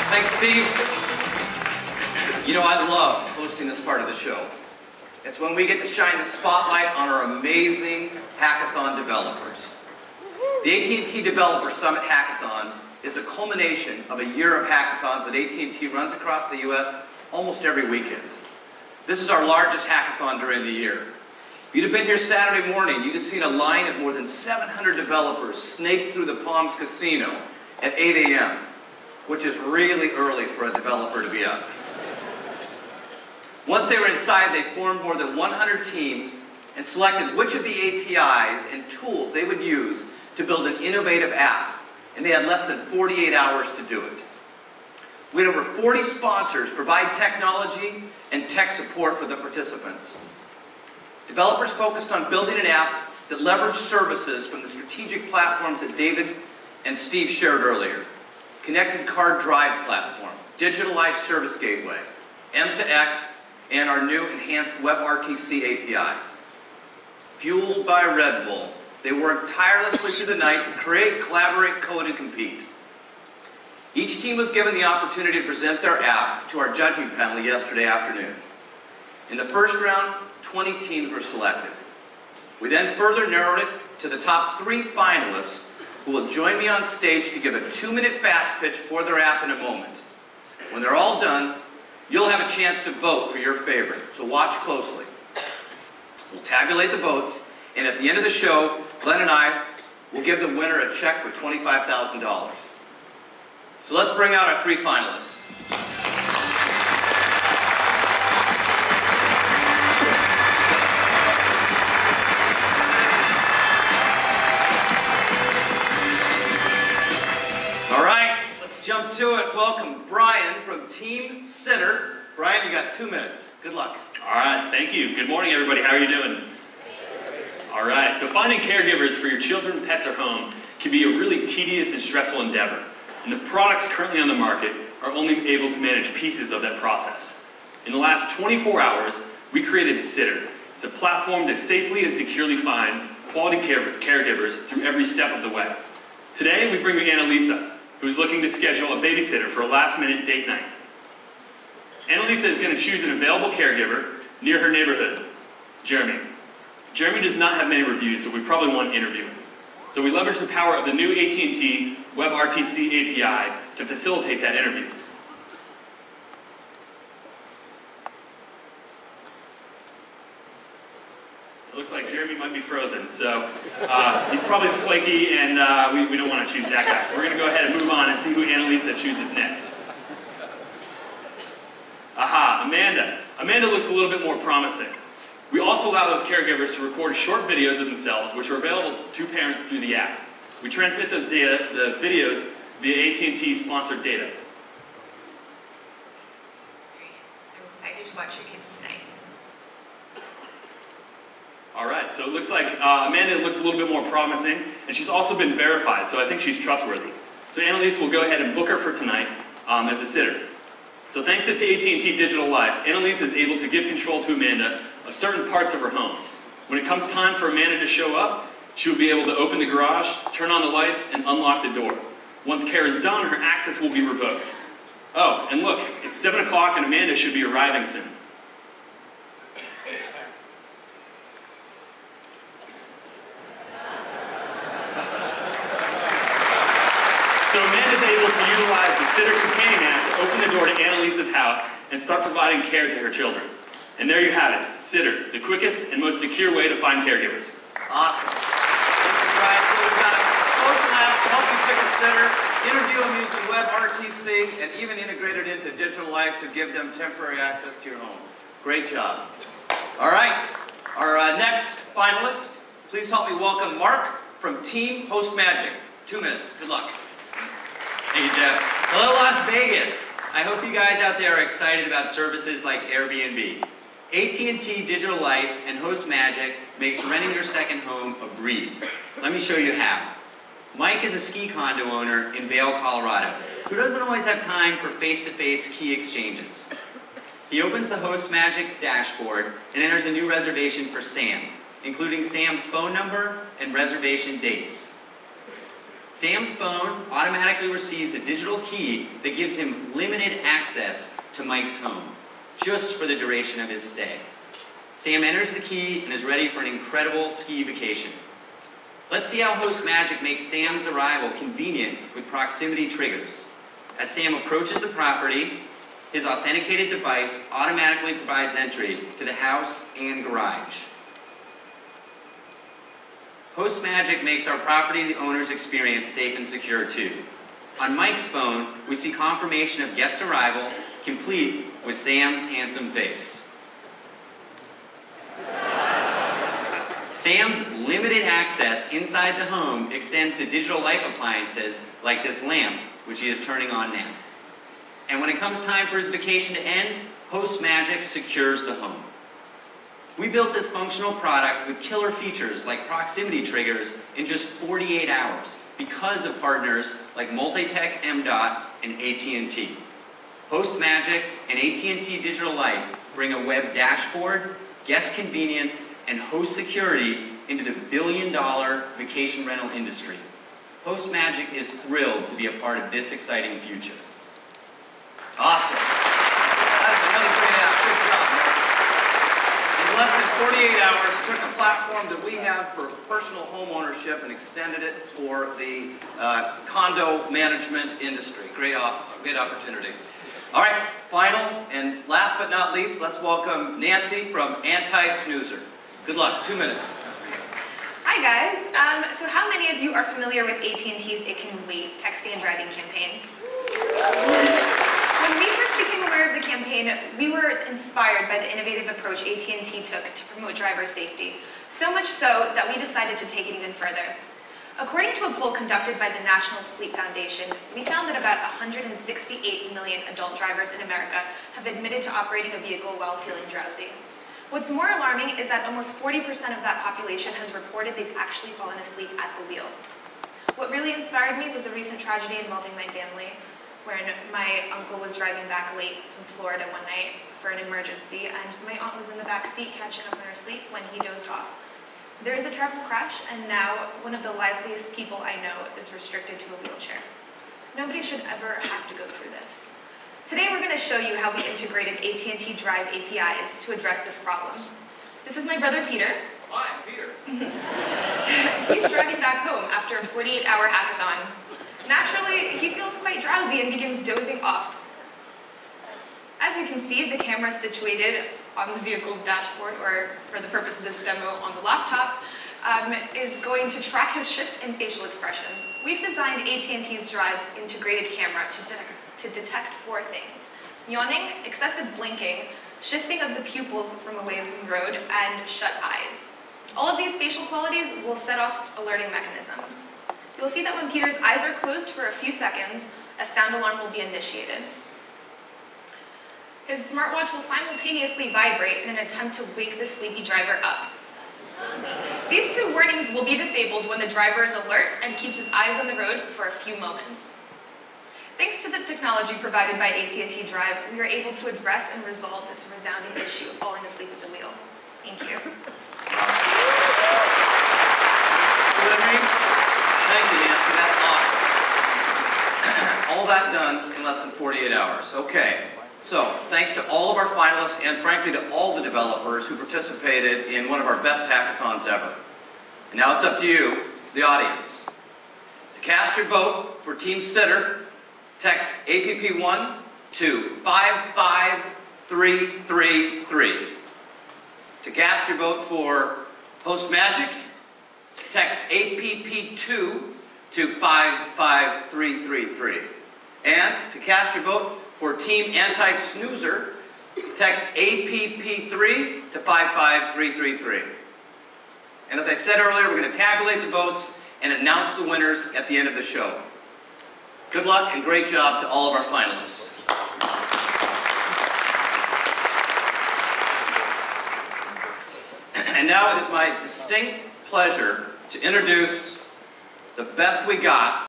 Thanks, Steve. You know, I love hosting this part of the show. It's when we get to shine the spotlight on our amazing hackathon developers. The AT&T Developer Summit Hackathon is the culmination of a year of hackathons that AT&T runs across the U.S. almost every weekend. This is our largest hackathon during the year. If you'd have been here Saturday morning, you'd have seen a line of more than 700 developers snake through the Palms Casino at 8 a.m., which is really early for a developer to be up. Once they were inside, they formed more than 100 teams and selected which of the APIs and tools they would use to build an innovative app, and they had less than 48 hours to do it. We had over 40 sponsors provide technology and tech support for the participants. Developers focused on building an app that leveraged services from the strategic platforms that David and Steve shared earlier. Connected Card Drive Platform, Digital Life Service Gateway, M2X, and our new enhanced WebRTC API. Fueled by Red Bull, they worked tirelessly through the night to create, collaborate, code, and compete. Each team was given the opportunity to present their app to our judging panel yesterday afternoon. In the first round, 20 teams were selected. We then further narrowed it to the top 3 finalists who will join me on stage to give a 2-minute fast pitch for their app in a moment. When they're all done, you'll have a chance to vote for your favorite, so watch closely. We'll tabulate the votes, and at the end of the show, Glenn and I will give the winner a check for $25,000. So let's bring out our 3 finalists. All right, let's jump to it. Welcome Brian from Team Center. Brian, you got 2 minutes. Good luck. All right, thank you. Good morning, everybody. How are you doing? All right, so finding caregivers for your children, pets, or home can be a really tedious and stressful endeavor. And the products currently on the market are only able to manage pieces of that process. In the last 24 hours, we created Sitter. It's a platform to safely and securely find quality caregivers through every step of the way. Today, we bring you Annalisa, who's looking to schedule a babysitter for a last-minute date night. Annalisa is going to choose an available caregiver near her neighborhood, Jeremy. Jeremy does not have many reviews, so we probably want to interview him. So we leverage the power of the new AT&T WebRTC API to facilitate that interview. It looks like Jeremy might be frozen, so he's probably flaky, and we don't want to choose that guy. So we're going to go ahead and move on and see who Annalisa chooses next. Aha, Amanda. Amanda looks a little bit more promising. We also allow those caregivers to record short videos of themselves, which are available to parents through the app. We transmit those data, the videos, via AT&T sponsored data. I'm excited to watch your kids tonight. All right, so it looks like Amanda looks a little bit more promising, and she's also been verified, so I think she's trustworthy. So Annalisa will go ahead and book her for tonight as a sitter. So thanks to AT&T Digital Life, Annalisa is able to give control to Amanda of certain parts of her home. When it comes time for Amanda to show up, she will be able to open the garage, turn on the lights, and unlock the door. Once care is done, her access will be revoked. Oh, and look, it's 7 o'clock and Amanda should be arriving soon. So Amanda's able to utilize the Sitter Companion app to open the door to Annalisa's house and start providing care to her children. And there you have it, Sitter, the quickest and most secure way to find caregivers. Awesome. Thank you, Brian. So we've got a social app to help you pick a sitter, interview them using WebRTC, and even integrated into Digital Life to give them temporary access to your home. Great job. All right, our next finalist, please help me welcome Mark from Team Host Magic. 2 minutes. Good luck. Thank you, Jeff. Hello, Las Vegas. I hope you guys out there are excited about services like Airbnb. AT&T Digital Life and Host Magic makes renting your second home a breeze. Let me show you how. Mike is a ski condo owner in Vail, Colorado, who doesn't always have time for face-to-face key exchanges. He opens the Host Magic dashboard and enters a new reservation for Sam, including Sam's phone number and reservation dates. Sam's phone automatically receives a digital key that gives him limited access to Mike's home, just for the duration of his stay. Sam enters the key and is ready for an incredible ski vacation. Let's see how Host Magic makes Sam's arrival convenient with proximity triggers. As Sam approaches the property, his authenticated device automatically provides entry to the house and garage. Host Magic makes our property owner's experience safe and secure too. On Mike's phone, we see confirmation of guest arrival, complete with Sam's handsome face. Sam's limited access inside the home extends to digital life appliances like this lamp, which he is turning on now. And when it comes time for his vacation to end, Host Magic secures the home. We built this functional product with killer features like proximity triggers in just 48 hours because of partners like Multitech MDOT and AT&T. Host Magic and AT&T Digital Life bring a web dashboard, guest convenience, and host security into the billion-dollar vacation rental industry. Host Magic is thrilled to be a part of this exciting future. Awesome. That is another great app. Good job, Nick. In less than 48 hours, took a platform that we have for personal home ownership and extended it for the condo management industry. Great opportunity. All right, final and last but not least, let's welcome Nancy from Anti-Snoozer. Good luck, 2 minutes. Hi guys. So how many of you are familiar with AT&T's It Can Wait texting and driving campaign? When we first became aware of the campaign, we were inspired by the innovative approach AT&T took to promote driver safety. So much so that we decided to take it even further. According to a poll conducted by the National Sleep Foundation, we found that about 168 million adult drivers in America have admitted to operating a vehicle while feeling drowsy. What's more alarming is that almost 40% of that population has reported they've actually fallen asleep at the wheel. What really inspired me was a recent tragedy involving my family, when my uncle was driving back late from Florida one night for an emergency, and my aunt was in the back seat catching up on her sleep when he dozed off. There is a terrible crash, and now one of the liveliest people I know is restricted to a wheelchair. Nobody should ever have to go through this. Today we're going to show you how we integrated AT&T Drive APIs to address this problem. This is my brother Peter. Hi, Peter. He's driving back home after a 48-hour hackathon. Naturally, he feels quite drowsy and begins dozing off. As you can see, the camera is situated on the vehicle's dashboard, or for the purpose of this demo, on the laptop, is going to track his shifts and facial expressions. We've designed AT&T's Drive integrated camera to detect 4 things: yawning, excessive blinking, shifting of the pupils from away from the road, and shut eyes. All of these facial qualities will set off alerting mechanisms. You'll see that when Peter's eyes are closed for a few seconds, a sound alarm will be initiated. His smartwatch will simultaneously vibrate in an attempt to wake the sleepy driver up. These 2 warnings will be disabled when the driver is alert and keeps his eyes on the road for a few moments. Thanks to the technology provided by AT&T Drive, we are able to address and resolve this resounding issue of falling asleep at the wheel. Thank you. Thank you, Nancy. That's awesome. All that done in less than 48 hours. Okay. So, thanks to all of our finalists and frankly to all the developers who participated in one of our best hackathons ever. And now it's up to you, the audience. To cast your vote for Team Sitter, text APP1 to 55333. To cast your vote for Host Magic, text APP2 to 55333. And to cast your vote for Team Anti-Snoozer, text APP3 to 55333. And as I said earlier, we're going to tabulate the votes and announce the winners at the end of the show. Good luck and great job to all of our finalists. And now it is my distinct pleasure to introduce the best we got